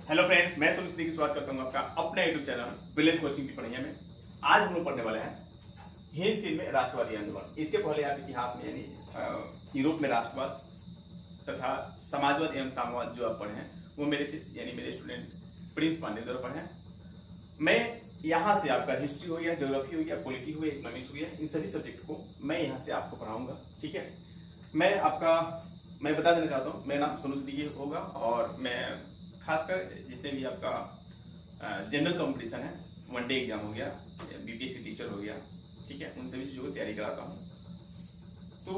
Hello friends, मैं सुनील सिद्दीकी स्वागत करता हूं आपका अपने यूट्यूब चैनल ब्रिलियंट कोचिंग की पढ़ाइयां में। आज हम लोग पढ़ने वाले हैं हिंद चीन में राष्ट्रवादी आंदोलन। इसके पहले आप इतिहास में यानी यूरोप में राष्ट्रवाद तथा समाजवाद एवं साम्यवाद जो आप पढ़े हैं वो मेरे शिष्य यानी मेरे स्टूडेंट प्रिंस पांडे द्वारा पढ़े हैं। मैं यहाँ से आपका हिस्ट्री हो गया, ज्योग्राफी हो गया, पॉलिटी हो गया, इकोनॉमिक्स हो गया, इन सभी सब्जेक्ट को मैं यहाँ से आपको पढ़ाऊंगा। ठीक है, मैं बता देना चाहता हूँ, मेरा नाम सुनील सिद्दीकी होगा और मैं खासकर जितने भी आपका जनरल कंपटीशन है, वनडे एग्जाम हो गया, बीपीएससी टीचर हो गया, ठीक है, उन सभी चीज़ों की तैयारी कराता हूँ। तो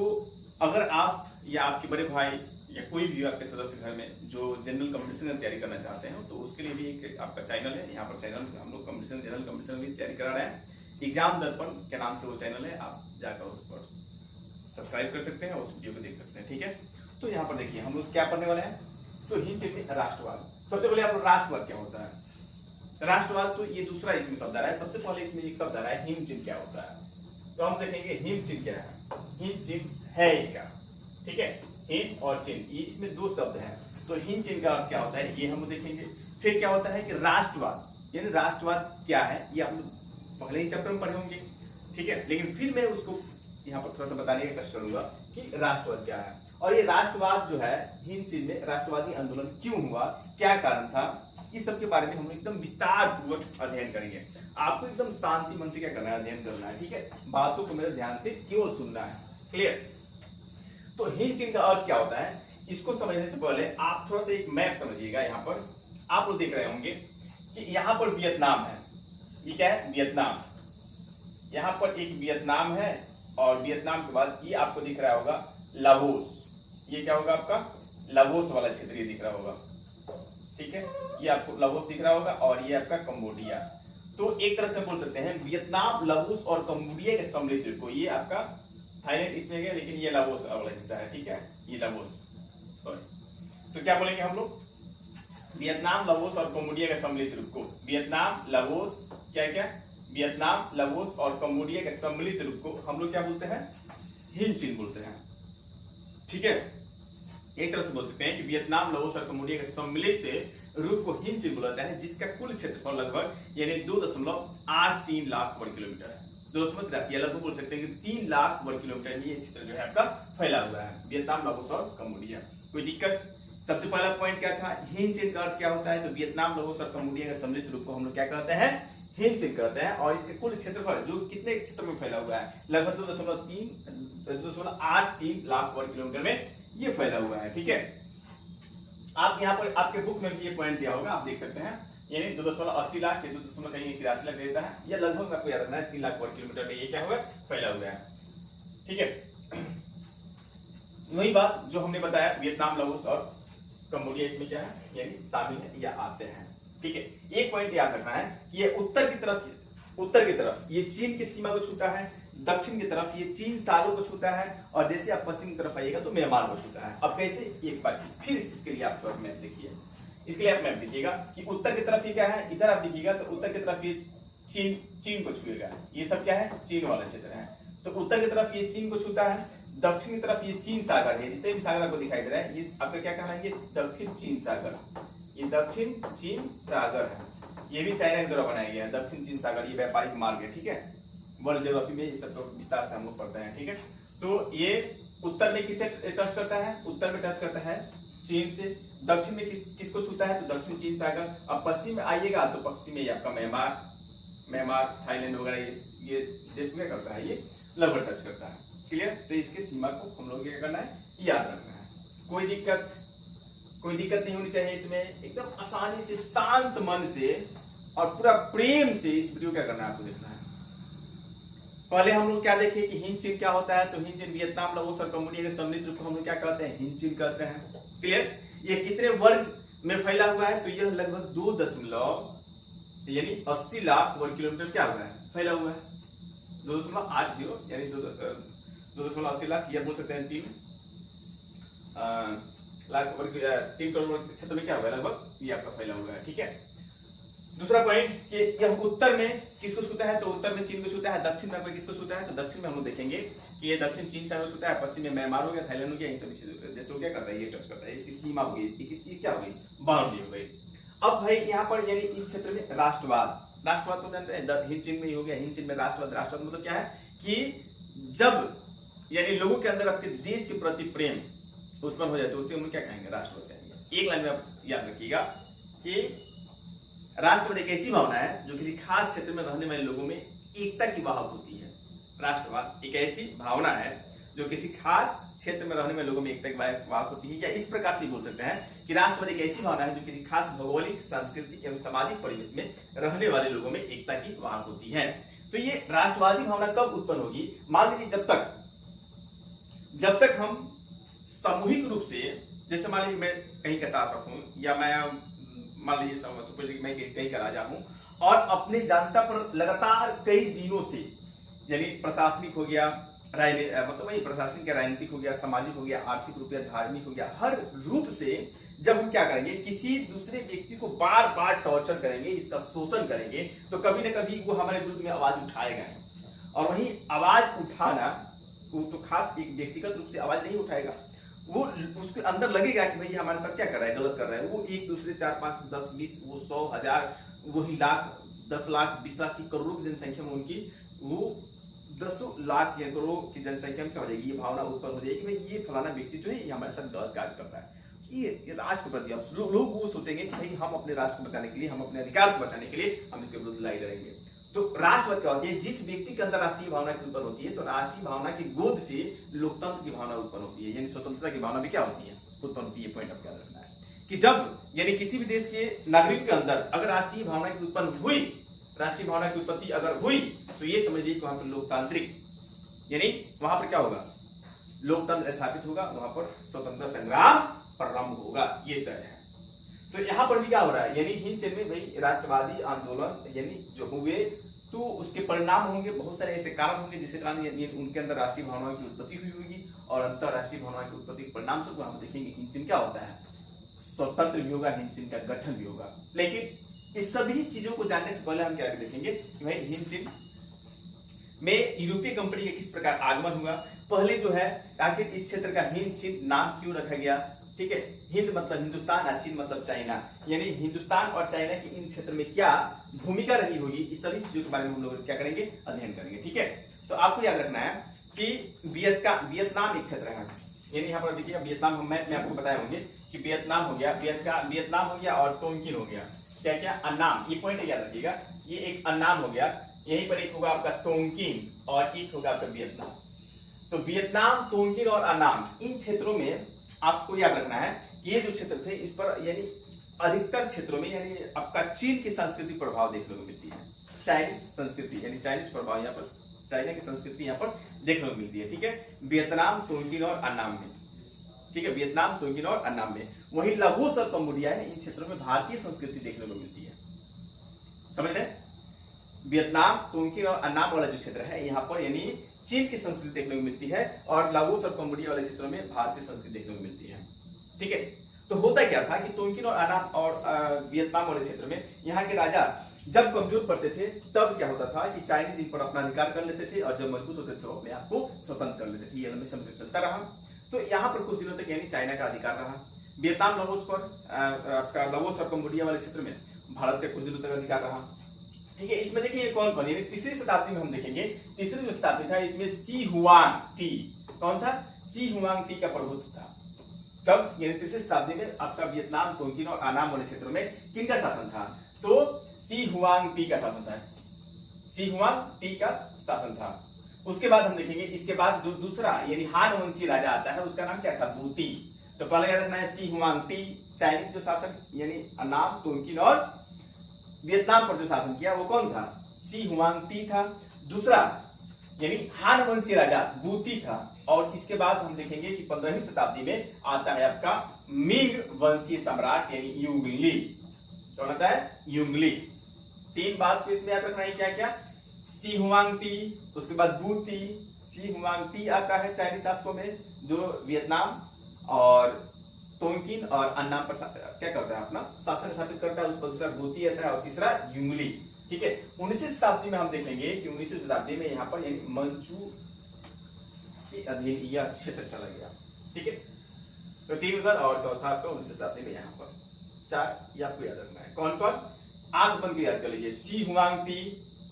अगर आप या आपके बड़े भाई या कोई भी आपके सदस्य घर में जो जनरल कंपटीशन की तैयारी करना चाहते हैं तो उसके लिए भी एक आपका चैनल है। यहाँ पर चैनल हम लोग जनरल कंपटीशन की तैयारी करा रहे हैं। एग्जाम दर्पण के नाम से वो चैनल है, आप जाकर उस पर सब्सक्राइब कर सकते हैं और उस वीडियो को देख सकते हैं। ठीक है, तो यहाँ पर देखिए हम लोग क्या पढ़ने वाले हैं। तो हिंद चीन में राष्ट्रवाद, सबसे पहले आप लोग राष्ट्रवाद क्या होता है। राष्ट्रवाद तो ये दूसरा इसमें शब्द आ रहा है। सबसे पहले इसमें एक शब्द आ रहा है हिंद चीन क्या होता है। तो हम देखेंगे हिंद चीन क्या है। हिंद चीन है क्या, ठीक है, हिंद और चीन ये इसमें दो शब्द हैं। तो हिंद चीन का अर्थ क्या होता है ये हम देखेंगे। फिर क्या होता है कि राष्ट्रवाद यानी राष्ट्रवाद क्या है ये आप लोग पहले ही चैप्टर में पढ़े होंगे, ठीक है, लेकिन फिर मैं उसको यहाँ पर थोड़ा सा बताने की कोशिश करूंगा कि राष्ट्रवाद क्या है। और ये राष्ट्रवाद जो है हिंद चीन में राष्ट्रवादी आंदोलन क्यों हुआ, क्या कारण था, इस सब के बारे में हम एकदम विस्तार पूर्वक अध्ययन करेंगे। आपको एकदम शांति मन से क्या करना है, अध्ययन करना है। ठीक है, बातों को मेरे ध्यान से केवल सुनना है। क्लियर। तो हिंद चीन का अर्थ क्या होता है इसको समझने से पहले आप थोड़ा सा एक मैप समझिएगा। यहाँ पर आप लोग देख रहे होंगे कि यहाँ पर वियतनाम है। ये क्या है, वियतनाम। यहाँ पर एक वियतनाम है और वियतनाम के बाद ये आपको दिख रहा होगा लाओस। ये क्या होगा आपका लाओस वाला क्षेत्र ये दिख रहा होगा, ठीक है, ये आपको लाओस दिख रहा होगा और ये आपका कंबोडिया। तो एक तरह से बोल सकते हैं वियतनाम, लाओस और कंबोडिया के सम्मिलित रूप को, ये आपका थाईलैंड इसमें गया लेकिन ये लाओस वाला हिस्सा है, ठीक है, ये लाओस, सॉरी। तो क्या बोलेंगे हम लोग, वियतनाम, लाओस और कंबोडिया के सम्मिलित रूप को, वियतनाम, लाओस, क्या क्या, वियतनाम, लाओस और कंबोडिया के सम्मिलित रूप को हम लोग क्या बोलते हैं, हिंद चीन बोलते हैं। ठीक है, एक तरह से बोल सकते हैं कि वियतनाम, लाओस और कंबोडिया के सम्मिलित रूप को हिंद चीन बोला जाता है, जिसका कुल क्षेत्रफल लगभग यानी 2.83 लाख वर्ग किलोमीटर है। 2.83 या लगभग बोल सकते हैं कि 3 लाख वर्ग किलोमीटर ये क्षेत्र जो है आपका फैला हुआ है, वियतनाम, लाओस और कंबोडिया। कोई दिक्कत। सबसे पहला पॉइंट क्या था, हिंद चीन का अर्थ क्या होता है। तो वियतनाम, लाओस और कंबोडिया के सम्मिलित रूप को हम लोग क्या कहते हैं, हिंद चीन कहते हैं। और इसके कुल क्षेत्रफल जो कितने क्षेत्र में फैला हुआ है, लगभग 2.83 लाख वर्ग किलोमीटर में ये फैला हुआ है। ठीक है, आप यहाँ पर आपके बुक में भी ये पॉइंट दिया होगा, आप देख सकते हैं, यानी 2.80 लाख या 2.83 लाख देता है, या लगभग आपको याद रखना है 3 लाख वर्ग किलोमीटर में ये क्या हुआ, फैला हुआ है। ठीक है, वही बात जो हमने बताया वियतनाम, लाओस और कंबोडिया इसमें क्या है यानी शामिल है या आते हैं। ठीक है, एक पॉइंट याद रखना है कि ये उत्तर की तरफ ये चीन की सीमा को छूता है, दक्षिण की तरफ ये चीन सागर को छूता है, और जैसे आप पश्चिम की तरफ आइएगा तो म्यांमार को छूता है। अब कैसे, एक बार फिर इसके लिए आप थोड़ा सा मैप देखिए। इसके लिए आप मैप देखिएगा कि उत्तर की तरफ ये क्या है, इधर आप देखिएगा तो उत्तर की तरफ ये चीन को छुएगा, ये सब क्या है, चीन वाला क्षेत्र है। तो उत्तर की तरफ ये चीन को छूता है, दक्षिण की तरफ ये चीन सागर है, जितने भी सागर आपको दिखाई दे रहा है ये आपका क्या कहना है, ये दक्षिण चीन सागर, ये दक्षिण चीन सागर है। ये भी चाइना के द्वारा बनाया गया है दक्षिण चीन सागर, ये व्यापारिक मार्ग है। ठीक है, वर्ल्ड ज्योग्राफी में ये सब तो विस्तार से हम लोग पढ़ते हैं। ठीक है, तो ये उत्तर में किसे टच करता है, उत्तर में टच करता है चीन से, दक्षिण में किसको छूता है तो दक्षिण चीन सागर। अब पश्चिम में आइएगा तो पश्चिम में आपका म्यांमार, थाईलैंड वगैरह ये देश में करता है, ये लगभग टच करता है। क्लियर। तो इसके सीमा को हम लोग क्या करना है, याद रखना है। कोई दिक्कत नहीं होनी चाहिए इसमें, एकदम आसानी से शांत मन से और पूरा प्रेम से इस वीडियो क्या करना है आपको देखना है। पहले हम लोग क्या देखें कि हिंद चीन क्या होता है। तो हिंद चीन वियतनाम, लाओस और कंबोडिया के सम्मिलित रूप को हम लोग क्या कहते हैं, हिंद चीन कहते हैं। क्लियर। ये कितने वर्ग में फैला हुआ है तो यह लगभग 2.80 लाख वर्ग किलोमीटर क्या हुआ है, फैला हुआ है। 2.80 यानी 2.80 लाख, या बोल सकते हैं 3 लाख वर्ग, 3 करोड़ क्षेत्र में क्या हुआ है लगभग, ये आपका फैला हुआ है। ठीक है, दूसरा पॉइंट कि यह उत्तर में किसको छूता है तो उत्तर में चीन को छूता है, दक्षिण में किसको छूता है तो दक्षिण में हम लोग देखेंगे कि ये दक्षिण चीन सागर छूता है, पश्चिम में म्यांमार हो गया, थाईलैंड हो गया, इन सभी देशों को क्या करता है ये टच करता है। इसकी सीमा हो गई, इसकी क्या हो गई, बाउंड्री हो गई। अब भाई यहाँ पर यानी इस क्षेत्र में राष्ट्रवाद, राष्ट्रवाद तो जानते हैं हिंद चिन्ह में ही हो गया, हिंद चिन्ह में राष्ट्रवाद, राष्ट्रवाद मतलब क्या है कि जब यानी लोगों के अंदर अपने देश के प्रति प्रेम उत्पन्न हो जाए तो उसे हम क्या कहेंगे, राष्ट्रवाद कहेंगे। एक लाइन में आप याद रखिएगा कि राष्ट्रवाद एक ऐसी भावना है जो किसी खास क्षेत्र में रहने वाले लोगों में एकता की वाहक होती है। राष्ट्रवाद एक ऐसी भावना है जो किसी खास क्षेत्र में रहने वाले लोगों में एकता की वाहक होती है, या इस प्रकार से बोल सकते हैं कि राष्ट्रवाद एक ऐसी भावना है जो किसी खास भौगोलिक, सांस्कृतिक एवं सामाजिक परिवेश में रहने वाले लोगों में एकता की वाहक होती है। तो ये राष्ट्रवादी भावना कब उत्पन्न होगी? मान लीजिए जब तक हम सामूहिक रूप से, जैसे मान लीजिए मैं कहीं का शासक हूं, या मैं मान लीजिए मैं कहीं का राजा हूं और अपने जनता पर लगातार कई दिनों से यानी प्रशासनिक हो गया, मतलब वही प्रशासनिक, राजनीतिक हो गया, सामाजिक हो गया, आर्थिक रूप या धार्मिक हो गया, हर रूप से जब हम क्या करेंगे, किसी दूसरे व्यक्ति को बार बार टॉर्चर करेंगे, इसका शोषण करेंगे, तो कभी ना कभी वो हमारे विरुद्ध में आवाज उठाएगा। और वही आवाज उठाना, वो तो खास एक व्यक्तिगत रूप से आवाज नहीं उठाएगा, वो उसके अंदर लगेगा कि भाई हमारे साथ क्या कर रहा है, गलत कर रहा है। वो एक दूसरे 4, 5, 10, 20, वो 100, 1000, वही लाख, 10 लाख, 20 लाख की करोड़ों की जनसंख्या में उनकी वो 10 लाख या करोड़ों की जनसंख्या में क्या हो जाएगी, ये भावना उत्पन्न हो जाएगी कि भाई ये फलाना व्यक्ति जो है ये हमारे साथ गलत कार्य कर रहा है। ये राष्ट्र के प्रति अब लोग वो सोचेंगे कि भाई हम अपने राष्ट्र को बचाने के लिए, हम अपने अधिकार को बचाने के लिए हम इसके विरुद्ध लड़ाई लड़ेंगे। तो राष्ट्रवाद क्या होती है? जिस व्यक्ति के अंदर राष्ट्रीय भावना की उत्पन्न होती है, तो राष्ट्रीय भावना की गोद से लोकतंत्र की भावना उत्पन्न होती है, यानी स्वतंत्रता की भावना भी क्या होती है, उत्पन्न होती है। पॉइंट ऑफ याद रखना है कि जब यानी किसी भी देश के नागरिक के अंदर अगर राष्ट्रीय भावना की उत्पन्न हुई, राष्ट्रीय भावना की उत्पत्ति अगर हुई, तो ये समझ लीजिए वहां पर लोकतांत्रिक यानी वहां पर क्या होगा, लोकतंत्र स्थापित होगा, वहां पर स्वतंत्रता संग्राम प्रारंभ होगा, ये तय है। तो यहाँ पर भी क्या हो रहा है, यानी हिंद चिन्ह में भाई राष्ट्रवादी आंदोलन यानी जो हुए, तो उसके परिणाम होंगे, बहुत सारे ऐसे कारण होंगे जिसके कारण उनके अंदर राष्ट्रीय भावनाओं की उत्पत्ति हुई होगी, और अंतरराष्ट्रीय भावनाओं की उत्पत्ति के परिणाम स्वरूप हम देखेंगे हिंद चिन्ह क्या होता है, स्वतंत्र भी होगा, हिंद चिन्ह का गठन भी होगा। लेकिन इस सभी चीजों को जानने से पहले हम क्या देखेंगे कि भाई हिंद चिन्ह में यूरोपीय कंपनी का किस प्रकार आगमन हुआ। पहले जो है आखिर इस क्षेत्र का हिंद चिन्ह नाम क्यों रखा गया, ठीक है। हिंद मतलब हिंदुस्तान और चीन मतलब चाइना, यानी हिंदुस्तान और चाइना की इन क्षेत्र में क्या भूमिका रही होगी, इस सभी चीजों के बारे में हम लोग क्या करेंगे, अध्ययन करेंगे, ठीक है। तो आपको याद रखना है कि वियतनाम एक क्षेत्र है, यानी यहाँ पर देखिए वियतनाम मैं आपको बताए होंगे कि वियतनाम हो गया, वियतनाम हो गया और तोंगकिन हो गया, क्या क्या अन्नाम, ये पॉइंट याद रखिएगा, ये एक अन्नाम हो गया, यहीं पर एक होगा आपका तोंगकिन और एक होगा आपका वियतनाम। तो वियतनाम, तोंगकिन और अन्नाम, इन क्षेत्रों में आपको याद रखना है कि ये जो क्षेत्र थे इस पर यानी अधिकतर क्षेत्रों में यानी आपका चीन की संस्कृति प्रभाव देखने को मिलती है, चाइनीज संस्कृति यानी चाइनीज प्रभाव यहाँ पर, चाइना की संस्कृति यहाँ पर देखने को मिलती है, ठीक है। वियतनाम, तोंगकिन और अन्नाम में, ठीक है, वियतनाम, तोंगकिन और अन्नाम में। वहीं लाओस और कंबोडिया है, इन क्षेत्रों में भारतीय संस्कृति देखने को मिलती है, समझ रहे हैं। वियतनाम, तोंगकिन और अन्नाम वाला जो क्षेत्र है यहाँ पर यानी चीन की संस्कृति देखने को मिलती है, और लाओस और कंबोडिया वाले क्षेत्रों में भारतीय संस्कृति देखने को मिलती है, ठीक है। तो होता क्या था कि तोंगकिन और अन्नाम और वियतनाम वाले क्षेत्र में यहाँ के राजा जब कमजोर पड़ते थे तब क्या होता था कि चाइनीज इन पर अपना अधिकार कर लेते थे, और जब मजबूत होते थे अपने आप को स्वतंत्र कर लेते थे। ये लंबे समय तक चलता रहा। तो यहाँ पर कुछ दिनों तक यानी चाइना का अधिकार रहा। वियतनाम, लाओस पर आपका लाओस और कंबोडिया वाले क्षेत्र में भारत का कुछ दिनों तक अधिकार रहा, ठीक है। इसमें देखिए कौन कौन, यानी तीसरी शताब्दी में हम देखेंगे, तीसरी जो शताब्दी था इसमें सी हुआंग टी, कौन था, सी हुआंग टी का प्रभुत्व था। कब, यानी तीसरी शताब्दी में आपका वियतनाम, तोंगकिन और अन्नाम वाले क्षेत्रों में किनका शासन था, तो सी हुआंग टी का शासन था, सी हुआंग टी का शासन था। उसके बाद हम देखेंगे, इसके बाद जो दूसरा यानी हान वंशीय राजा आता है उसका नाम क्या था, बूती। तो पहले याद रखना है सी हुआंग टी, चाइनीज जो शासक यानी अन्नाम, तोंगकिन और वियतनाम पर जो शासन किया वो कौन था, सी हुआंग टी था। दूसरा यानी हान वंशीय राजा बूती था। और इसके बाद हम देखेंगे कि 15वीं शताब्दी में आता है आपका मिंग वंशीय सम्राट यानी युंगली। कौन आता है, युंगली। तीन बात को इसमें याद रखना है, क्या क्या, सी हुआंग टी, उसके बाद बूती, सी हुआंग टी आता है चाइनीज शासकों में जो वियतनाम और तोंगकिन और अन्नाम पर क्या करता है, अपना शासन स्थापित करता है। उस पर दूसरा बूती आता है और तीसरा युंगली, ठीक है। 19वीं शताब्दी में हम देखेंगे कि 19वीं शताब्दी में यहाँ पर यानी मंचू के अधीन यह क्षेत्र चला गया, ठीक है। तो तीन उधर और चौथा आपका 19वीं शताब्दी में यहाँ पर, चार ये आपको याद रखना है। कौन कौन? आंख बंद के याद कर लीजिए। शी हुआंग टी,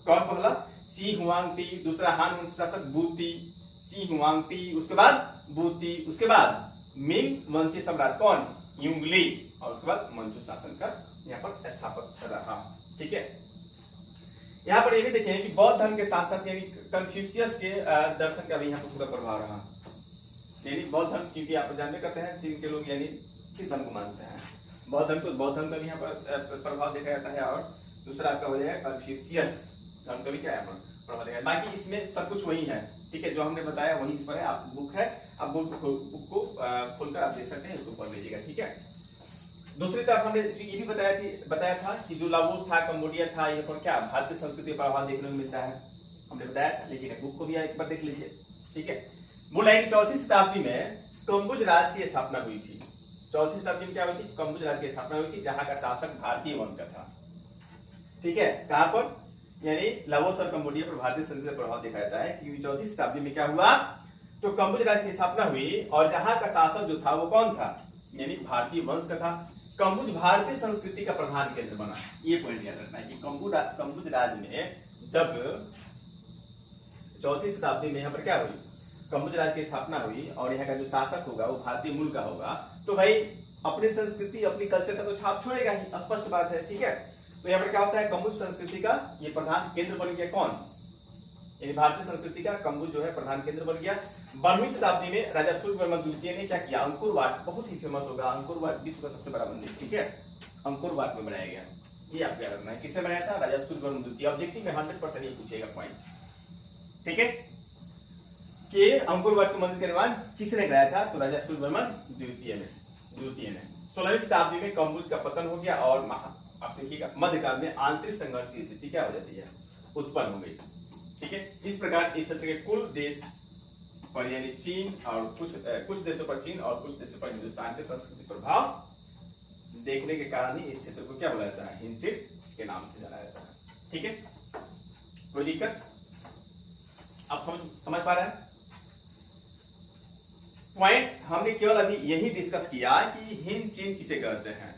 कौन पहला? सी हुआंग टी। दूसरा हान वंश शासक बूती, सी हुआंग टी। उसके बाद बूती, उसके बाद मिंग वंशीय सम्राट कौन? युंगली। और उसके बाद मंचू शासन का यहाँ पर स्थापक रहा। ठीक है, यहाँ पर ये भी देखें कि बौद्ध धर्म के साथ साथ यानी कन्फ्यूशियस के दर्शन का भी यहाँ पर पूरा प्रभाव रहा। यानी बौद्ध धर्म, क्योंकि आप जानते करते हैं चीन के लोग यानी किस धर्म को मानते हैं, बौद्ध धर्म को, बौद्ध धर्म का भी यहाँ पर प्रभाव देखा जाता है। और दूसरा आपका हो जाएगा कन्फ्यूशियस धर्म का भी क्या है प्रभाव देखा। बाकी इसमें सब कुछ वही है, ठीक है, जो हमने बताया वही इस पर है। आप बुक है, आप बुक को खोलकर आप देख सकते हैं, इसको पढ़ लीजिएगा। ठीक है, दूसरी तरफ हमने ये भी बताया था कि जो लाओस था, कंबोडिया था, यहाँ पर क्या भारतीय संस्कृति का प्रभाव देखने को मिलता है, हमने बताया था। लेकिन बुक को भी एक बार देख लीजिए। ठीक है, बोला है कि 4वीं शताब्दी में कंबुज राज की स्थापना हुई थी। 4वीं शताब्दी में क्या हुई थी? कंबुज राज की स्थापना हुई थी, जहां का शासक भारतीय वंश का था। ठीक है, कहां पर? यानी लाओस और कंबोडिया पर भारतीय संस्कृति का प्रभाव देखा जाता है। क्योंकि 4वीं शताब्दी में क्या हुआ, तो कंबुज राज की स्थापना हुई और जहां का शासक जो था वो कौन था? यानी भारतीय वंश का था। कंबुज भारतीय संस्कृति का प्रधान केंद्र बना। ये पॉइंट याद रखना है कि कंबुज राज में जब 4वीं शताब्दी में यहाँ पर क्या हुई, कंबुज राज की स्थापना हुई और यहाँ का जो शासक होगा वो भारतीय मूल का होगा, तो भाई अपनी संस्कृति अपनी कल्चर का तो छाप छोड़ेगा ही, स्पष्ट बात है। ठीक है, तो यहाँ पर क्या होता है, कंबुज संस्कृति का ये प्रधान केंद्र बन गया। कौन? यानी भारतीय संस्कृति का कंबुज जो है प्रधान केंद्र बन गया। 12वीं शताब्दी में राजा सूर्यवर्मन द्वितीय ने क्या किया, अंकुर वाट, बहुत ही फेमस होगा अंकुर वाट, विश्व का सबसे बड़ा मंदिर। ठीक है, अंकुर वाट में बनाया गया। ये आपको याद रखना है, किसने बनाया था? राजा सूर्यवर्मन द्वितीय। ऑब्जेक्टिव में 100% ये पूछेगा पॉइंट। ठीक है, कि अंकुर वाट का मंदिर का निर्माण किसने कराया था? तो राजा सूर्यवर्मन द्वितीय ने। 16वीं शताब्दी में कंबुज का पतन हो गया और आप देखिएगा मध्यकाल में आंतरिक संघर्ष की स्थिति क्या हो जाती है, उत्पन्न हो गई। ठीक है, इस प्रकार इस क्षेत्र के कुल देश पर यानी चीन और कुछ देशों पर चीन और कुछ देशों पर हिंदुस्तान के संस्कृति प्रभाव देखने के कारण ही इस क्षेत्र को क्या बोला जाता है? हिंचिन के नाम से जाना जाता है। ठीक है, कोई दिक्कत? आप समझ पा रहे हैं? पॉइंट हमने केवल अभी यही डिस्कस किया कि हिंद चीन किसे कहते हैं,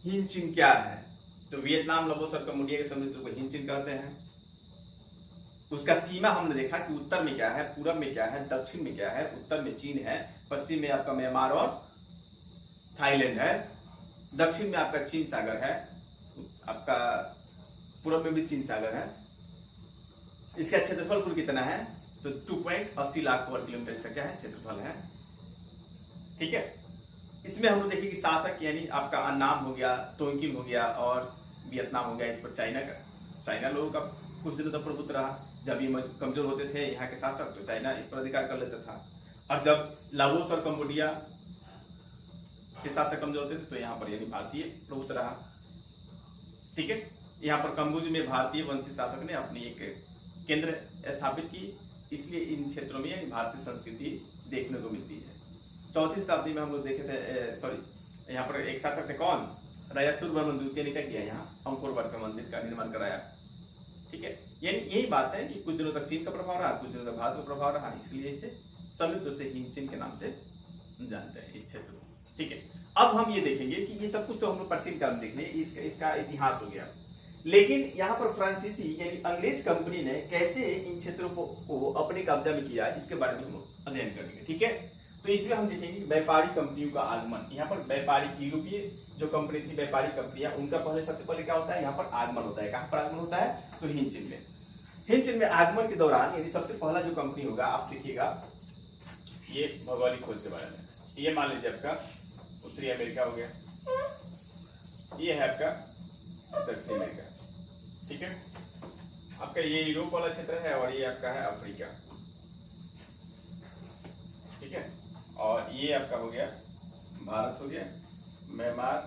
हिंद चीन क्या है। तो वियतनाम, लाओस और कंबोडिया के समुद्र को हिंद चीन कहते हैं। उसका सीमा हमने देखा कि उत्तर में क्या है, पूरब में क्या है, दक्षिण में क्या है। उत्तर में चीन है, पश्चिम में आपका म्यांमार और थाईलैंड है, दक्षिण में आपका चीन सागर है, आपका पूरब में भी चीन सागर है। इसका क्षेत्रफल कुल कितना है? तो 2.80 लाख वर्ग किलोमीटर इसका क्या है? क्षेत्रफल है। ठीक है, इसमें हम लोग देखिए कि शासक यानी आपका अन्नाम हो गया, तोंकिन हो गया और वियतनाम हो गया। इस पर चाइना लोगों का कुछ दिनों तक प्रभुत्व रहा। जब ये कमजोर होते थे यहाँ के शासक तो चाइना इस पर अधिकार कर लेता था, और जब लाओस और कंबोडिया के शासक कमजोर होते थे तो यहाँ पर यानी भारतीय प्रभुत्व रहा। ठीक है, यहाँ पर कंबुज में भारतीय वंशी शासक ने अपनी एक केंद्र स्थापित की, इसलिए इन क्षेत्रों में यानी भारतीय संस्कृति देखने को मिलती है। 4वीं शताब्दी में हम लोग देखे थे, यहाँ पर एक शासक थे कौन? राजा सूर्यवर्मन द्वितीय ने क्या किया, यहाँ अंकुर वाट का मंदिर का निर्माण कराया। ठीक है, यानी यही बात है कि कुछ दिनों तक चीन का प्रभाव रहा, कुछ दिनों तक भारत का प्रभाव रहा, इसलिए इसे संयुक्त रूप से हिंद चीन के नाम से जानते हैं इस क्षेत्र को। ठीक है, अब हम ये देखेंगे कि ये सब कुछ तो हम लोग प्राचीन काल में देख लें, इसका इतिहास हो गया। लेकिन यहाँ पर फ्रांसीसी यानी अंग्रेज कंपनी ने कैसे इन क्षेत्रों को अपने कब्जा में किया, इसके बारे में हम अध्ययन करेंगे। ठीक है, तो इसमें हम देखेंगे व्यापारी कंपनियों का आगमन। यहाँ पर व्यापारी यूरोपीय जो कंपनी थी, व्यापारी कंपनियां, उनका सबसे पहले क्या होता है, यहाँ पर आगमन होता है। कहाँ पर आगमन होता है? तो हिंद चीन में। हिंद चीन में आगमन के दौरान यानी सबसे पहला जो कंपनी होगा, आप देखिएगा ये भौगोलिक खोज के बारे में, ये मान लीजिए आपका उत्तरी अमेरिका हो गया, ये है आपका दक्षिणी अमेरिका। ठीक है, आपका ये यूरोप वाला क्षेत्र है और ये आपका है अफ्रीका। ठीक है, और ये आपका हो गया भारत हो गया, म्यांमार,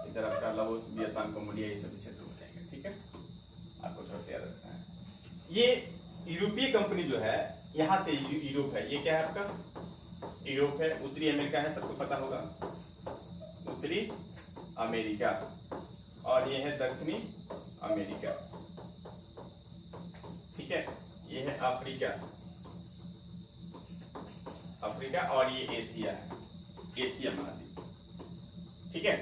इधर आपका लाओस, वियतनाम, कंबोडिया, ये सभी क्षेत्र हो जाएंगे। ठीक है, आपको थोड़ा सा याद रखना है। ये यूरोपीय कंपनी जो है, यहां से यूरोप है, ये क्या है आपका यूरोप है, उत्तरी अमेरिका है, सबको पता होगा उत्तरी अमेरिका, और ये है दक्षिणी अमेरिका। ठीक है, ये है अफ्रीका, और ये एशिया है, एशिया महाद्वीप। ठीक है,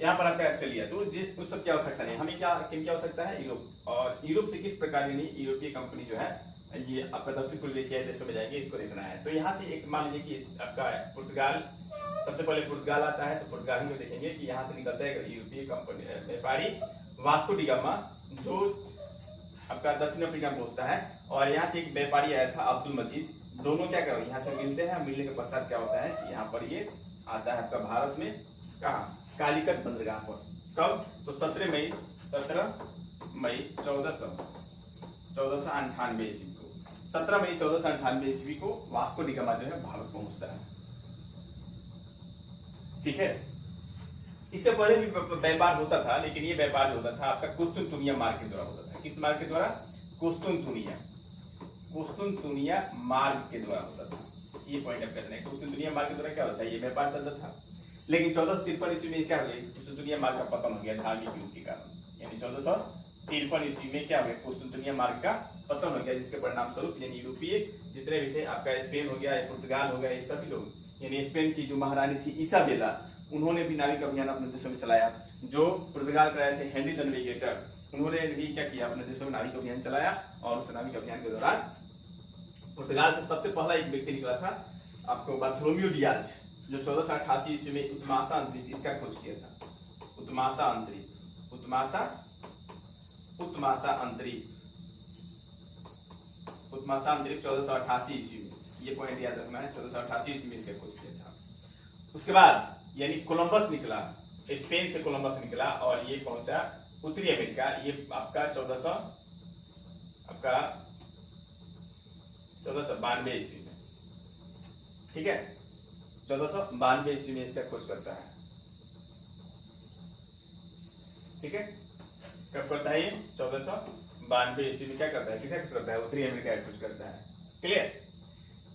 यहाँ पर आपका ऑस्ट्रेलिया, तो उस सब की आवश्यकता नहीं, हमें क्या किन की आवश्यकता है, यूरोप। और यूरोप से किस प्रकार यानी यूरोपीय कंपनी जो है ये आपका दक्षिण पूर्व एशियाई देशों में जाएंगे, इसको देखना है। तो यहाँ से एक मान लीजिए कि आपका पुर्तगाल, सबसे पहले पुर्तगाल आता है, तो पुर्तगाल ही में देखेंगे कि यहाँ से निकलता है यूरोपीय कंपनी व्यापारी वास्को डी गामा, जो आपका दक्षिण अफ्रीका में पहुंचता है। और यहाँ से एक व्यापारी आया था अब्दुल मजीद, दोनों क्या करो यहाँ से मिलते हैं, मिलने के पश्चात क्या होता है कि यहाँ पर ये आता है आपका भारत में, कहाँ, कालीकट बंदरगाह पर। कब, तो 17 मई 1498 ईस्वी को, 17 मई 1498 ईस्वी को वास्को डी गामा जो है भारत पहुंचता है। ठीक है, इसके पहले भी व्यापार होता था, लेकिन ये व्यापार जो होता था आपका कुस्तुनतुनिया मार्ग के द्वारा होता था। किस मार्ग के द्वारा, कुस्तुनतुनिया मार्ग के द्वारा होता था। ये पॉइंट आप कहते हैं, कुस्तुनतुनिया मार्ग के द्वारा क्या होता है, ये व्यापार चलता था। लेकिन 1453 ईस्वी में क्या हो गया, कुस्तुनतुनिया मार्ग का पतन हो गया धार्मिक युद्ध के कारण। यानी 1453 ईस्वी में क्या हो गया, कुस्तुनतुनिया मार्ग का पतन हो गया, जिसके परिणाम स्वरूप यानी यूरोपीय जितने भी थे, आपका स्पेन हो गया, पुर्तगाल हो गया, ये सभी लोग, यानी स्पेन की जो महारानी थी इसाबेला, उन्होंने भी नाविक अभियान अपने देशों में चलाया। जो पुर्तगाल के रहे थे हेनरी द नेविगेटर, उन्होंने भी क्या किया, अपने देशों में नाविक अभियान चलाया। और उस नाविक अभियान के दौरान पुर्तगाल से सबसे पहला एक व्यक्ति निकला था आपको बार्थोलोम्यू डियाज, जो 1488 ईस्वी में उत्मासा अंतरिप इसका खोज किया था। उत्मासा अंतरिप 1488 ईस्वी में, ये पॉइंट याद रखना है, 1488 ईस्वी में इसका खोज किया था। उसके बाद यानी कोलंबस निकला, स्पेन से कोलंबस निकला और ये पहुंचा उत्तरी अमेरिका, ये आपका 1492 ईस्वी में। ठीक है, 1492 ईस्वी में इसका खोज करता है। ठीक है, कब करता है ये, 1492 ईस्वी में क्या करता है, किसे खोज करता है, उत्तरी अमेरिका का खोज करता है। क्लियर।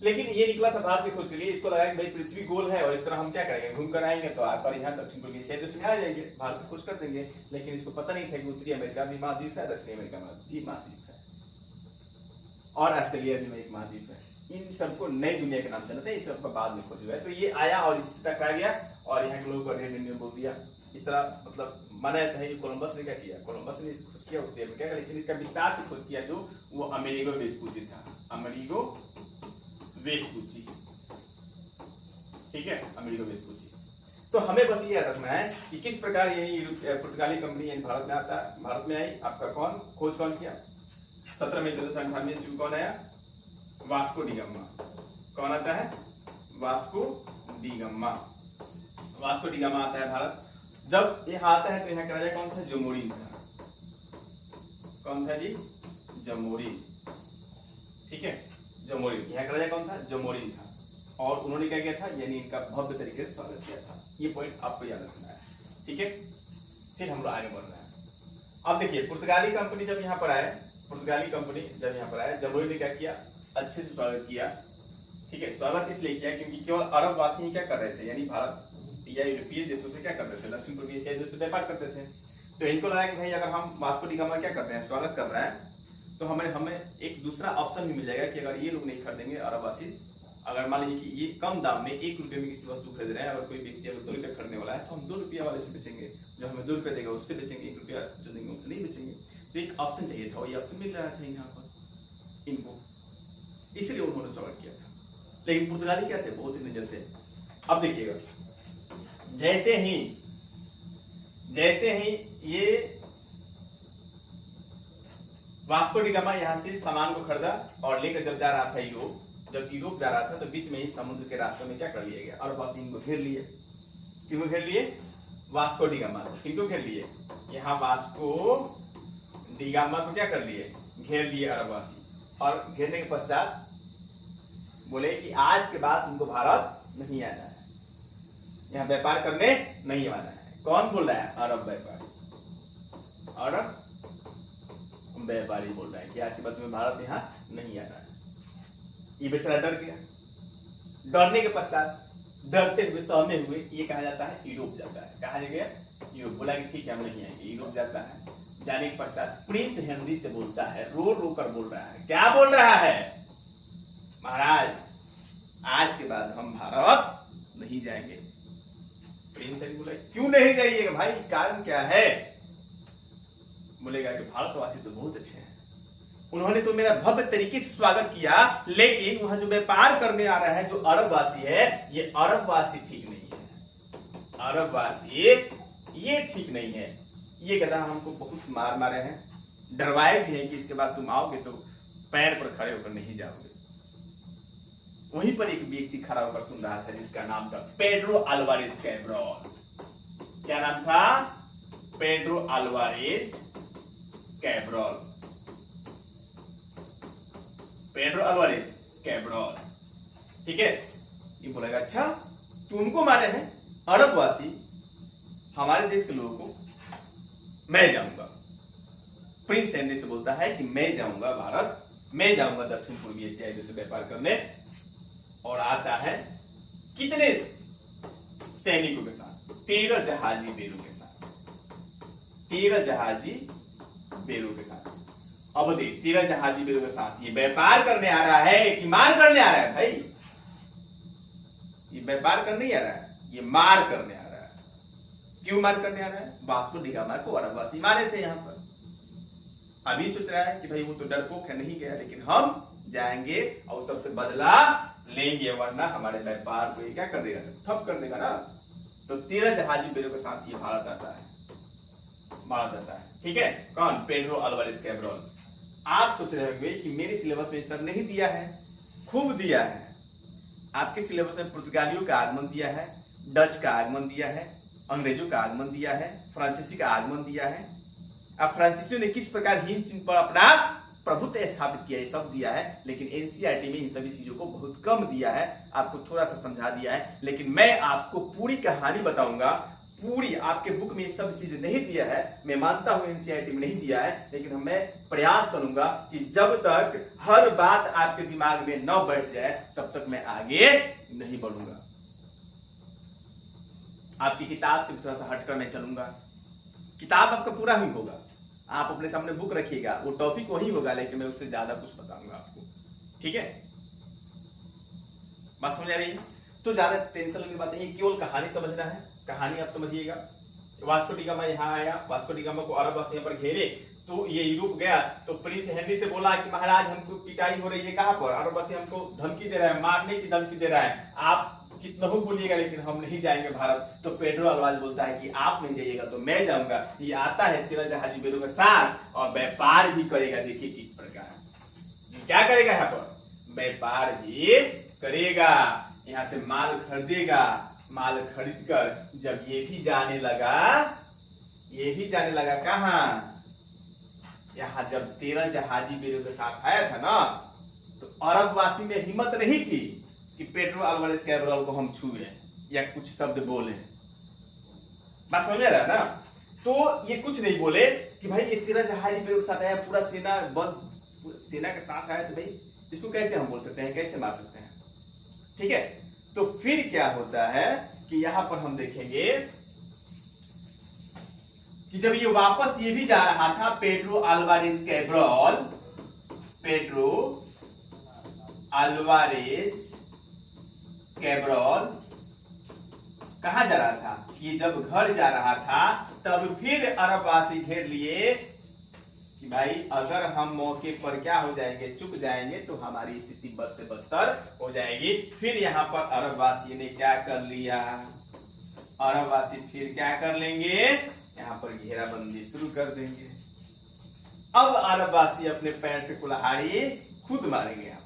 लेकिन ये निकला था भारत की खोज के लिए, इसको लगा कि भाई पृथ्वी गोल है और इस तरह हम क्या करेंगे, घूम कर आएंगे तो आप यहाँ दक्षिण पूर्व एशिया देश में आ जाएंगे, भारत की खोज कर देंगे। लेकिन इसको पता नहीं था कि उत्तरी अमेरिका भी महाद्वीप है, दक्षिणी अमेरिका भी महाद्वीप है, और ऑस्ट्रेलिया भी एक महाद्वीप है। इन सबको नई दुनिया के नाम से जानते हैं, इस सबका बाद में खोज हुआ है। तो ये आया और इससे टकरा गया और यहाँ के लोगों को रेड इंडियन बोल दिया। इस तरह मतलब माना जाता है कि कोलंबस ने क्या किया, कोलंबस ने खोज किया उत्तरी अमेरिका का, लेकिन इसका विस्तार से खोज किया जो वो अमेरिगो वेस्पुची था, अमेरिगो वेस्पुची। ठीक है, अमेरिगो वेस्पुची। तो हमें बस ये याद रखना है कि किस प्रकार ये पुर्तगाली कंपनी यानी भारत में आता, भारत में आई। आपका कौन खोज कौन किया, 17 मई 1498 ईस्वी कौन आया, वास्को डी गामा। कौन आता है, Vasco da Gama. Vasco da gamma आता है भारत। जब यहाँ आता है तो यहाँ का राजा कौन था, जमोरिन था। कौन था जी, जमोरिन। ठीक है, जमोरिन, यहाँ का राजा कौन था, जमोरिन था। और उन्होंने क्या किया था, यानी इनका भव्य तरीके से स्वागत किया था। ये पॉइंट आपको याद रखना है। ठीक है, फिर हम लोग आगे बढ़ रहे हैं। अब देखिए पुर्तगाली कंपनी जब यहाँ पर आए, जमोरिन ने क्या किया, अच्छे से स्वागत किया। ठीक है, स्वागत इसलिए किया क्योंकि केवल अरब वासी ही क्या कर रहे थे, यानी भारत या यूरोपीय देशों से क्या करते थे, दक्षिण पूर्वी एशियाई देशों से व्यापार करते थे। तो इनको लगा कि भाई अगर हम वास्को डी गामा क्या करते हैं, स्वागत कर रहे हैं, तो हमें एक दूसरा ऑप्शन भी मिल जाएगा कि अगर ये लोग नहीं खरीदेंगे अरबवासी, अगर मान लीजिए कि ये कम दाम में 1 रुपये में किसी वस्तु खरीद रहे हैं, अगर कोई व्यक्ति अगर 2 रुपये खरीदने वाला है तो हम 2 रुपये वाले से बेचेंगे, जो हमें 2 रुपये देगा उससे बेचेंगे, 1 रुपया जो देंगे उससे नहीं बेचेंगे। तो एक ऑप्शन चाहिए था, ये ऑप्शन मिल रहा था यहाँ पर इनको, इसलिए उन्होंने स्वागत किया था। लेकिन पुर्तगाली क्या थे, बहुत ही निडर थे। अब देखिएगा, जैसे ही ये वास्को डी गामा यहाँ से सामान को खरीदा और लेकर जब जा रहा था जब यूरोप जा रहा था, तो बीच में ही समुद्र के रास्ते में क्या कर लिया गया, अरबवासी इनको घेर लिए। किनको घेर लिए, वास्को डी गामा को। किनको घेर लिए, यहाँ वास्को डी गामा को क्या कर लिए, घेर लिए अरबवासी। और घेरने के पश्चात बोले कि आज के बाद उनको भारत नहीं आना है, यहाँ व्यापार करने नहीं आना है। कौन बोल रहा है, अरब व्यापारी, अरब व्यापारी बोल रहा है कि आज के बाद तुम्हें भारत यहाँ नहीं आना है। ये बेचारा डर गया। डरने के पश्चात, डरते हुए सहमे हुए ये कहा जाता है यूरोप जाता है। कहा गया यूरोप, बोला कि ठीक है हम नहीं आएंगे, यूरोप जाता है। जाने के पश्चात प्रिंस हेनरी से बोलता है, रो रो कर बोल रहा है। क्या बोल रहा है, महाराज आज के बाद हम भारत नहीं जाएंगे। प्रिंस हेनरी बोला क्यों नहीं जाइएगा भाई, कारण क्या है? बोलेगा कि भारतवासी तो बहुत अच्छे हैं, उन्होंने तो मेरा भव्य तरीके से स्वागत किया, लेकिन वहां जो व्यापार करने आ रहा है जो अरबवासी है, ये अरबवासी ठीक नहीं है, अरबवासी ये ठीक नहीं है। ये गधा हमको बहुत मार मारे हैं, डरवाए भी हैं कि इसके बाद तुम आओगे तो पैर पर खड़े होकर नहीं जाओगे। वहीं पर एक व्यक्ति खड़ा होकर सुन रहा था जिसका नाम था पेड्रो अल्वारेज कैब्रॉल। क्या नाम था? Pedro Alvares Cabral, Pedro Alvares Cabral. ठीक है, ये बोलेगा अच्छा तुमको मारे हैं अरबवासी, हमारे देश के लोगों को मैं जाऊंगा। प्रिंस हेनरी से बोलता है कि मैं जाऊंगा भारत, मैं जाऊंगा दक्षिण पूर्वी एशियाई देशों से व्यापार करने, और आता है कितने सैनिकों के साथ? 13 जहाजी बेरों के साथ, 13 जहाजी बेरों के साथ। अब देख 13 जहाजी बेरों के साथ ये व्यापार करने आ रहा है कि मार करने आ रहा है? भाई ये व्यापार करने ही आ रहा है, ये मार करने आ रहा है। क्यों मार करने आ रहा है? वास्को डी गामा को अरबवासी मारे थे यहां पर, अभी सोच रहा है कि भाई वो तो डरपोक है, नहीं गया, लेकिन हम जाएंगे और सबसे बदला लेंगे, वरना हमारे व्यापार को ये क्या कर देगा? सब ठप कर देगा ना। तो 13 जहाजी बेरों के साथ ये भारत आता है, भारत आता है। ठीक है, कौन? Pedro Alvares Cabral. आप सोच रहे होंगे कि मेरे सिलेबस में सर नहीं दिया है, खूब दिया है। आपके सिलेबस में पुर्तगालियों का आगमन दिया है, डच का आगमन दिया है, अंग्रेजों का आगमन दिया है, फ्रांसीसी का आगमन दिया है। अब फ्रांसीसियों ने किस प्रकार हिंद चीन पर अपना प्रभुत्व स्थापित किया, ये सब दिया है, लेकिन एनसीईआरटी में इन सभी चीजों को बहुत कम दिया है, आपको थोड़ा सा समझा दिया है। लेकिन मैं आपको पूरी कहानी बताऊंगा, पूरी आपके बुक में ये सब चीज नहीं दिया है, मैं मानता हूं एनसीईआरटी में नहीं दिया है, लेकिन मैं प्रयास करूंगा कि जब तक हर बात आपके दिमाग में न बैठ जाए तब तक मैं आगे नहीं बढ़ूंगा। आपकी किताब से थोड़ा सा हटकर मैं चलूंगा, किताब आपका पूरा ही होगा, आप अपने सामने बुक रखिएगा, वो टॉपिक वही होगा, लेकिन मैं उससे ज्यादा कुछ बताऊंगा आपको। ठीक है, बात समझ आ रही है? तो ज्यादा टेंशन लेने की बात नहीं, केवल कहानी समझना है, कहानी आप समझिएगा। वास्को डी गामा यहाँ आया, वास्को डी गामा को अरबवासी यहाँ पर घेरे, तो ये यूरोप गया, तो प्रिंस हेनरी से बोला कि महाराज हमको पिटाई हो रही है, कहां पर? अरबवासी हमको धमकी दे रहा है, मारने की धमकी दे रहा है, आप कितना हो बोलिएगा लेकिन हम नहीं जाएंगे भारत। तो पेड्रो अल्वारेज बोलता है कि आप नहीं जाइएगा तो मैं जाऊंगा। ये आता है 13 जहाजी बेरों के साथ और व्यापार भी करेगा। देखिए किस प्रकार क्या करेगा, यहाँ पर व्यापार भी करेगा, यहाँ से माल खरीदेगा, माल खरीद कर जब ये भी जाने लगा कहां? यहाँ जब 13 जहाजी बेरों के साथ आया था ना, तो अरबवासी में हिम्मत नहीं थी कि पेड्रो अल्वारेज कैब्रॉल को हम छुए या कुछ शब्द बोले। बात समझ में आ रहा है ना? तो ये कुछ नहीं बोले कि भाई ये 13 जहाजी बेरों के साथ आया, पूरा सेना बल सेना के साथ आया, तो भाई इसको कैसे हम बोल सकते हैं, कैसे मार सकते हैं? ठीक है, तो फिर क्या होता है कि यहां पर हम देखेंगे कि जब ये वापस ये भी जा रहा था, Pedro Alvares Cabral, Pedro Alvares कैब्रॉल कहां जा रहा था? ये जब घर जा रहा था तब फिर अरबवासी घेर लिए कि भाई अगर हम मौके पर क्या हो जाएंगे, चुप जाएंगे, तो हमारी स्थिति बद से बदतर हो जाएगी। फिर यहां पर अरबवासी ने क्या कर लिया? अरबवासी फिर क्या कर लेंगे? यहां पर घेराबंदी शुरू कर देंगे। अब अरबवासी अपने पैर पे कुल्हाड़ी खुद मारेंगे। यहां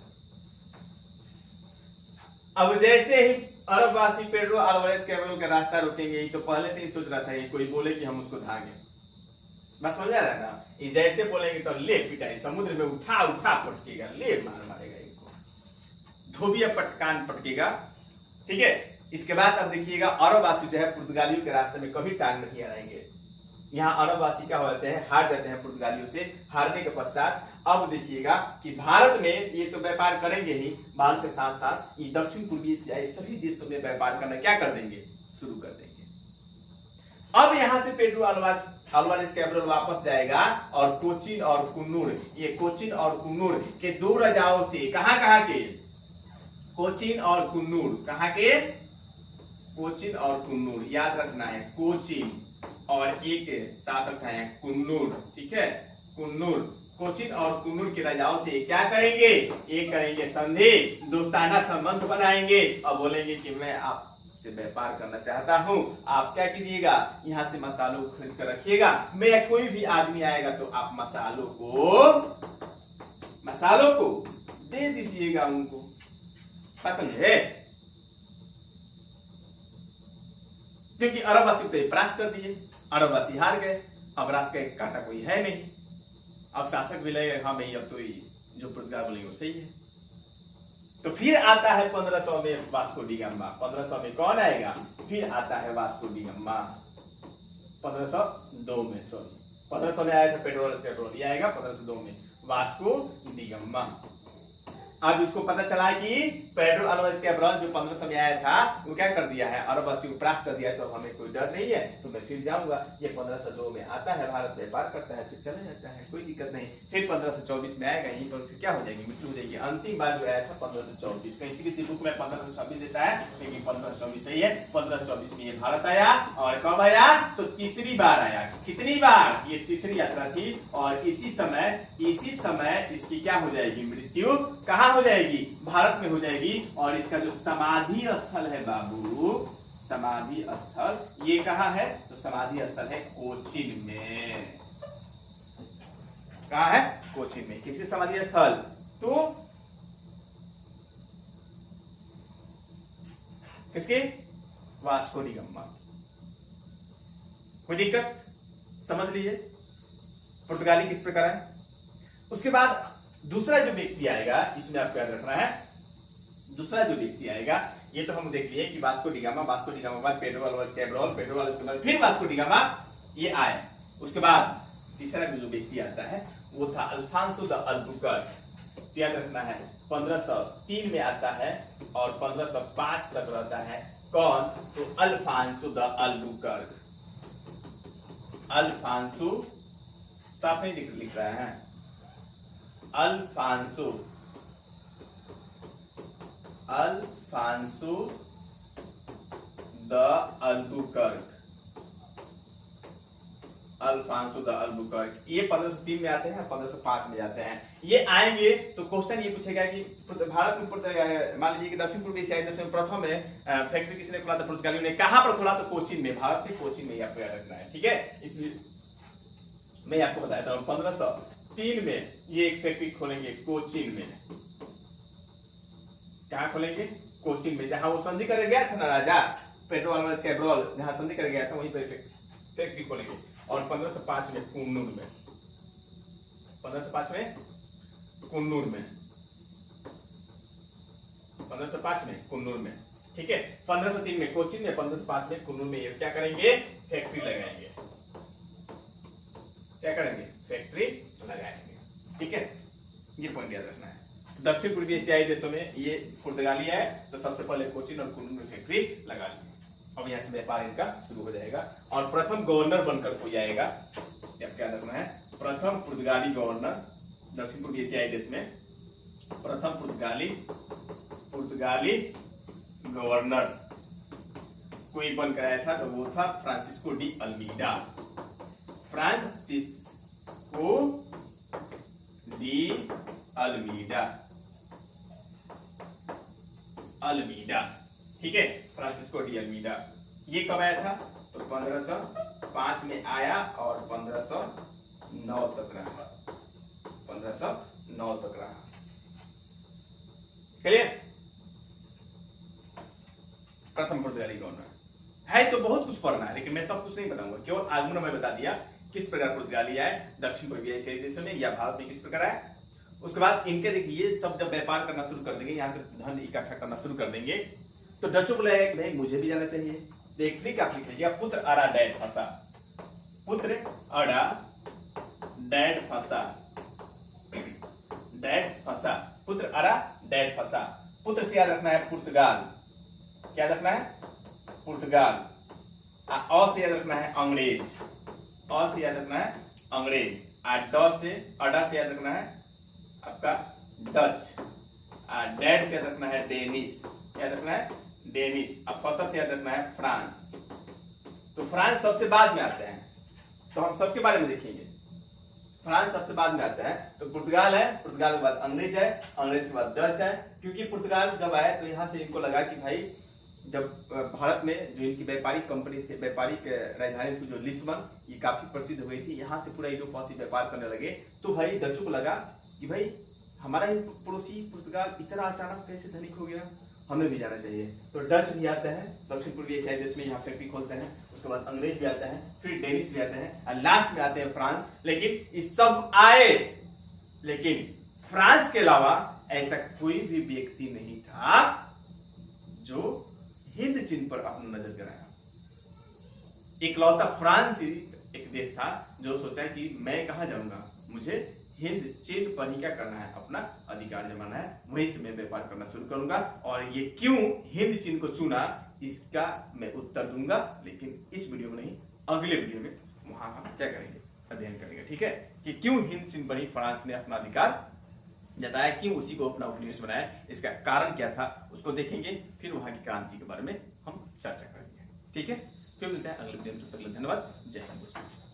अब जैसे ही अरबवासी पेड्रो अल्वारेज कैब्रॉल का रास्ता रोकेंगे, तो पहले से ही सोच रहा था ये कोई बोले कि हम उसको धागे। बस समझ आ रहा है ना? ये जैसे बोलेंगे तो ले पिटाई, समुद्र में उठा उठा पटकेगा, ले मारेगा इनको, धोबिया पटकान पटकेगा। ठीक है, इसके बाद अब देखिएगा अरबवासी जो है पुर्तगालियों के रास्ते में कभी टांग नहीं अड़ाएंगे। यहाँ अरबवासी क्या हो जाते हैं, हार जाते हैं पुर्तगालियों से। हारने के पश्चात अब देखिएगा कि भारत में ये तो व्यापार करेंगे ही, भारत के साथ साथ ये दक्षिण पूर्वी एशियाई सभी देशों में व्यापार करना क्या कर देंगे, शुरू कर देंगे। अब यहां से पेड्रो अल्वारेज कैब्रॉल वापस जाएगा और कोचीन और कुन्नूर, ये कोचीन और कुन्नूर के 2 राजाओं से, कहां के? कोचीन और कुन्नूर, कहां के? कोचिन और कुन्नूर, याद रखना है कोचिन, और एक शासक है कुन्नूर, ठीक है, कुन्नूर। कोचिन और कुन्नूर के राजाओं से क्या करेंगे, एक करेंगे संधि, दोस्ताना संबंध बनाएंगे और बोलेंगे कि मैं आपसे व्यापार करना चाहता हूं, आप क्या कीजिएगा, यहाँ से मसालों को खरीद कर रखिएगा, मेरा कोई भी आदमी आएगा तो आप मसालों को दे दीजिएगा उनको, पसंद है। क्योंकि अरबवासी को परास्त कर दिए, अरबवासी हार गए, अब राष्ट्र का एक कांटा कोई है नहीं, अब शासक भी लगेगा हाँ भाई अब तो जो पुर्तगाल बोलेंगे वो सही है। तो फिर आता है 1500 में वास्को डी गामा। 1500 में कौन आएगा, फिर आता है वास्को डी गामा। 1502 में, सॉरी 1500 में आया था पेट्रोल कैब्रोल, ये आएगा 1502 में वास्को डी गामा। अब इसको पता चला कि पेड्रो अल्वारेज कैब्रल जो 1500 में आया था वो क्या कर दिया है, अरबवासी को परास्त कर दिया है, तो हमें कोई डर नहीं है, तो मैं फिर जाऊंगा। ये 1502 में आता है, भारत व्यापार करता है, फिर चला जाता है, कोई दिक्कत नहीं। फिर 1524 में आएगा, यहीं पर फिर क्या हो जाएगी, मृत्यु हो जाएगी। अंतिम बार जो आया था 1524, किसी किसी बुक में 1526 देता है, लेकिन 1524 सही है। 1524 में ये भारत आया, और कब आया, तो तीसरी बार आया। कितनी बार, ये तीसरी यात्रा थी, और इसी समय इसकी क्या हो जाएगी, मृत्यु कहाँ हो जाएगी, भारत में हो जाएगी। और इसका जो समाधि स्थल है बाबू, समाधि स्थल ये कहाँ है, तो समाधि स्थल है कोचीन में। कहाँ है, कोचीन में। किसकी समाधि स्थल, तो किसकी, वास्को डी गामा। कोई दिक्कत, समझ लीजिए पुर्तगाली किस प्रकार है। उसके बाद दूसरा जो व्यक्ति आएगा, इसमें आपको याद रखना है, दूसरा जो व्यक्ति आएगा, ये तो हम देख लिए कि Vasco da Gama, Vasco da Gama बाद Pedro Alvares Cabral, Pedro Alvares के बाद फिर वास्को डी गामा ये आए। उसके बाद तीसरा जो व्यक्ति आता है वो था अल्फांसो द अल्बुकर्क। याद रखना है 1503 में आता है और 1505 तक रहता है। कौन, तो अल्फांसो द अल्बुकर्क। अल्फांसो साफ नहीं लिख रहा है, Alfonso de Albuquerque. Alfonso de Albuquerque ये 1503 में आते हैं, 1505 में जाते हैं। ये आएंगे तो क्वेश्चन ये पूछेगा कि भारत में मान लीजिए कि दक्षिण पूर्व एशियाई देशों में प्रथम फैक्ट्री किसने खोला था, पुर्तगालियों ने। कहां पर खोला, तो कोचीन में, भारत के कोचीन में, आपको याद रखना है, ठीक है। इसलिए मैं आपको बताता हूं 1503 में ये एक फैक्ट्री खोलेंगे कोचीन में। कहां खोलेंगे, कोचीन में, जहां वो संधि कर गया था ना राजा पेड्रो अल्वारेज कैब्रल, जहां संधि कर गया था वहीं पर फैक्ट्री खोलेंगे। और 1505 में कुन्नूर में, 1505 में कुन्नूर में, 1505 में कुन्नूर में, ठीक है। 1503 में कोचीन में, 1505 में कुन्नूर में ये क्या करेंगे, फैक्ट्री लगाएंगे। क्या करेंगे, फैक्ट्री लगाएंगे, ठीक है। ये पॉइंट याद रखना है। दक्षिण पूर्वी एशियाई देशों में ये पुर्तगाली है, तो सबसे पहले कोचीन और कुन्नूर में फैक्ट्री लगा ली। अब यहाँ से व्यापार इनका शुरू हो जाएगा। और प्रथम गवर्नर बनकर कोई आएगा, आपको याद रखना है, प्रथम पुर्तगाली गवर्नर दक्षिण पूर्वी एशियाई देश में, प्रथम पुर्तगाली गवर्नर कोई बनकर आया था, तो वो था Francisco de Almeida. Francisco de Almeida, Almeida, ठीक है, फ्रांसिस्को डी अल्मीडा। ये कब आया था, तो 1505 में आया और 1509 तक रहा, 1509 तक रहा। क्लियर, प्रथम पुर्तगाली गवर्नर है। तो बहुत कुछ पढ़ना है, लेकिन मैं सब कुछ नहीं बताऊंगा, केवल आगमन में बता दिया किस प्रकार पुर्तगाली आए दक्षिण पूर्वी एशियाई देशों में या भारत में किस प्रकार आए। उसके बाद इनके देखिए सब जब व्यापार करना शुरू कर देंगे, यहाँ से धन इकट्ठा करना शुरू कर देंगे, तो डचों को लगेगा कि भाई मुझे भी जाना चाहिए। तो एक ट्रिक आप लिख लीजिए, पुत्र अड़ा डैड फंसा, पुत्र अड़ा डैड फंसा, डैड फंसा, पुत्र अड़ा डैड फंसा। पुत्र से याद रखना है पुर्तगाल, क्या रखना है, पुर्तगाल। अ से याद रखना है अंग्रेज, अ से याद रखना है अंग्रेज। अडा से याद रखना है आपका डच। डैड से याद रखना है डेनिश, याद रखना है डेनिश। अब फर्स्ट से याद रखना है फ्रांस। तो फ्रांस सबसे बाद में आता है, तो हम सबके बारे में देखेंगे। फ्रांस सबसे बाद में आता है, तो पुर्तगाल है, पुर्तगाल के बाद अंग्रेज है, अंग्रेज के बाद डच है। क्योंकि पुर्तगाल जब आए तो यहाँ से इनको लगा कि भाई जब भारत में जो इनकी व्यापारिक कंपनी थी, व्यापारिक राजधानी थी जो लिस्बन, ये काफी प्रसिद्ध हुई थी, यहाँ से पूरा यूरोप से व्यापार करने लगे। तो भाई डचों को लगा कि भाई हमारा ही पड़ोसी पुर्तगाल इतना अचानक कैसे धनिक हो गया, हमें भी जाना चाहिए। तो डच भी आते हैं, दक्षिण पूर्वी एशियाई देश में यहाँ फैक्ट्री खोलते हैं। उसके बाद अंग्रेज भी आते हैं, फिर डेनिश भी आते हैं, और लास्ट में आते हैं फ्रांस। लेकिन ये सब आए, लेकिन फ्रांस के अलावा ऐसा कोई भी व्यक्ति नहीं था जो हिंद चीन पर अपना नजर गिराया। इकलौता फ्रांस ही एक देश था जो सोचा कि मैं कहां जाऊंगा, मुझे हिंद चीन पर ही क्या करना है, अपना अधिकार जमाना है, वहीं से मैं व्यापार करना शुरू करूंगा। और ये क्यों हिंद चीन को चुना, इसका मैं उत्तर दूंगा, लेकिन इस वीडियो में नहीं, अगले वीडियो में वहां हम क्या करेंगे, अध्ययन करेंगे। ठीक है, कि क्यों हिंद चीन पर ही फ्रांस ने अपना अधिकार जताया, क्यों उसी को अपना उपनिवेश बनाया, इसका कारण क्या था उसको देखेंगे। फिर वहां की क्रांति के बारे में हम चर्चा करेंगे। ठीक है, फिर मिलते हैं अगले वीडियो में। तब तक के लिए धन्यवाद। जय हिंद दोस्तों।